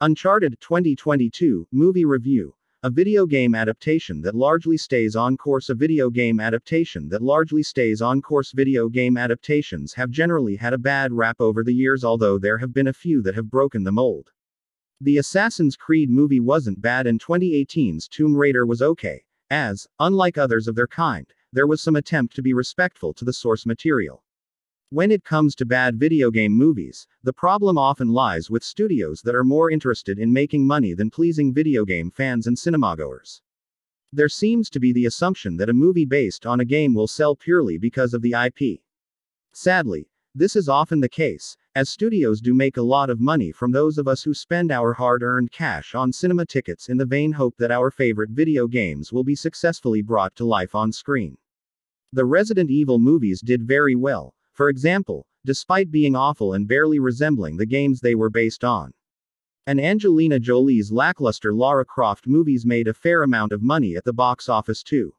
Uncharted 2022 Movie Review. A video game adaptation that largely stays on course. A video game adaptation that largely stays on course. Video game adaptations have generally had a bad rap over the years, although there have been a few that have broken the mold. The Assassin's Creed movie wasn't bad, and 2018's Tomb Raider was okay, as, unlike others of their kind, there was some attempt to be respectful to the source material. When it comes to bad video game movies, the problem often lies with studios that are more interested in making money than pleasing video game fans and cinemagoers. There seems to be the assumption that a movie based on a game will sell purely because of the IP. Sadly, this is often the case, as studios do make a lot of money from those of us who spend our hard-earned cash on cinema tickets in the vain hope that our favorite video games will be successfully brought to life on screen. The Resident Evil movies did very well, for example, despite being awful and barely resembling the games they were based on. And Angelina Jolie's lackluster Lara Croft movies made a fair amount of money at the box office too.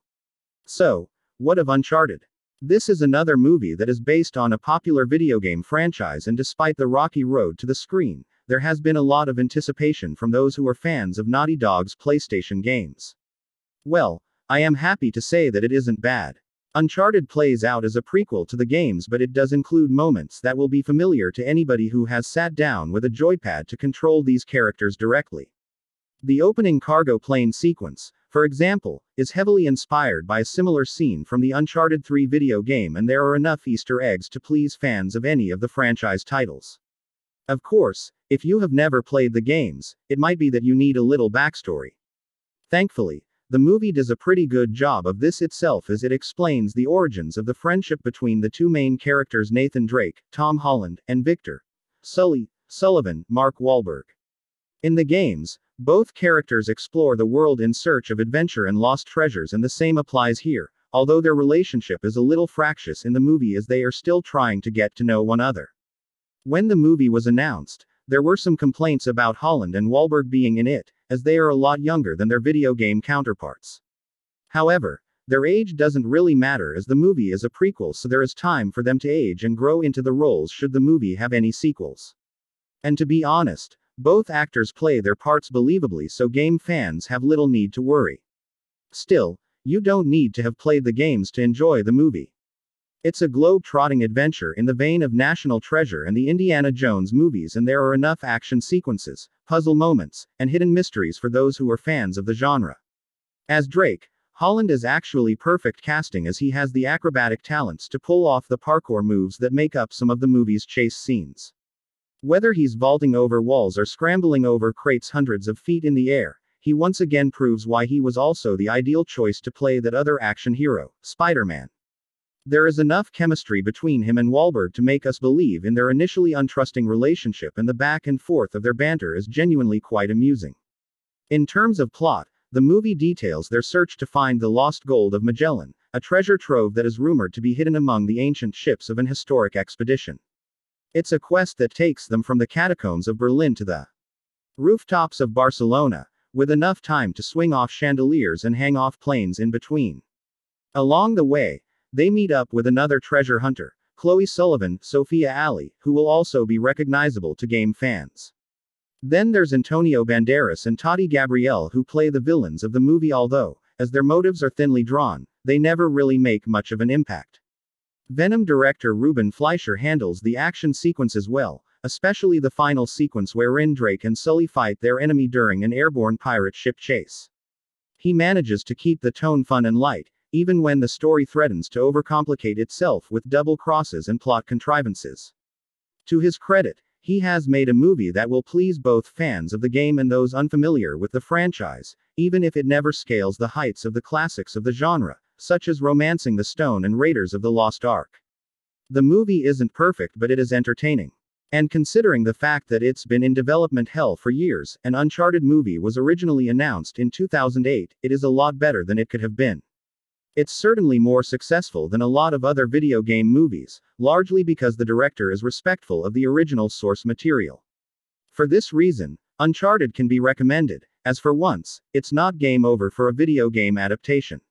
So, what of Uncharted? This is another movie that is based on a popular video game franchise, and despite the rocky road to the screen, there has been a lot of anticipation from those who are fans of Naughty Dog's PlayStation games. Well, I am happy to say that it isn't bad. Uncharted plays out as a prequel to the games, but it does include moments that will be familiar to anybody who has sat down with a joypad to control these characters directly. The opening cargo plane sequence, for example, is heavily inspired by a similar scene from the Uncharted 3 video game, and there are enough Easter eggs to please fans of any of the franchise titles. Of course, if you have never played the games, it might be that you need a little backstory. Thankfully, the movie does a pretty good job of this itself, as it explains the origins of the friendship between the two main characters, Nathan Drake, Tom Holland, and Victor Sully, Sullivan, Mark Wahlberg. In the games, both characters explore the world in search of adventure and lost treasures, and the same applies here, although their relationship is a little fractious in the movie as they are still trying to get to know one another. When the movie was announced, there were some complaints about Holland and Wahlberg being in it, as they are a lot younger than their video game counterparts. However, their age doesn't really matter, as the movie is a prequel, so there is time for them to age and grow into the roles should the movie have any sequels. And to be honest, both actors play their parts believably, so game fans have little need to worry. Still, you don't need to have played the games to enjoy the movie. It's a globe-trotting adventure in the vein of National Treasure and the Indiana Jones movies, and there are enough action sequences, puzzle moments, and hidden mysteries for those who are fans of the genre. As Drake, Holland is actually perfect casting, as he has the acrobatic talents to pull off the parkour moves that make up some of the movie's chase scenes. Whether he's vaulting over walls or scrambling over crates hundreds of feet in the air, he once again proves why he was also the ideal choice to play that other action hero, Spider-Man. There is enough chemistry between him and Wahlberg to make us believe in their initially untrusting relationship, and the back and forth of their banter is genuinely quite amusing. In terms of plot, the movie details their search to find the lost gold of Magellan, a treasure trove that is rumored to be hidden among the ancient ships of an historic expedition. It's a quest that takes them from the catacombs of Berlin to the rooftops of Barcelona, with enough time to swing off chandeliers and hang off planes in between. Along the way, they meet up with another treasure hunter, Chloe Sullivan, Sophia Ali, who will also be recognizable to game fans. Then there's Antonio Banderas and Tati Gabrielle, who play the villains of the movie, although, as their motives are thinly drawn, they never really make much of an impact. Venom director Ruben Fleischer handles the action sequences well, especially the final sequence wherein Drake and Sully fight their enemy during an airborne pirate ship chase. He manages to keep the tone fun and light, even when the story threatens to overcomplicate itself with double crosses and plot contrivances. To his credit, he has made a movie that will please both fans of the game and those unfamiliar with the franchise, even if it never scales the heights of the classics of the genre, such as Romancing the Stone and Raiders of the Lost Ark. The movie isn't perfect, but it is entertaining. And considering the fact that it's been in development hell for years, an Uncharted movie was originally announced in 2008, it is a lot better than it could have been. It's certainly more successful than a lot of other video game movies, largely because the director is respectful of the original source material. For this reason, Uncharted can be recommended, as for once, it's not game over for a video game adaptation.